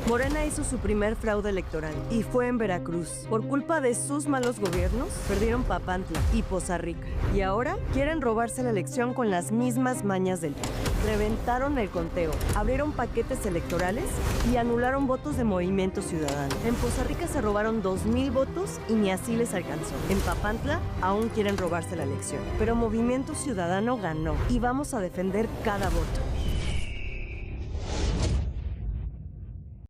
Morena hizo su primer fraude electoral y fue en Veracruz. Por culpa de sus malos gobiernos, perdieron Papantla y Poza Rica. Y ahora quieren robarse la elección con las mismas mañas del PRI. Reventaron el conteo, abrieron paquetes electorales y anularon votos de Movimiento Ciudadano. En Poza Rica se robaron 2,000 votos y ni así les alcanzó. En Papantla aún quieren robarse la elección. Pero Movimiento Ciudadano ganó y vamos a defender cada voto.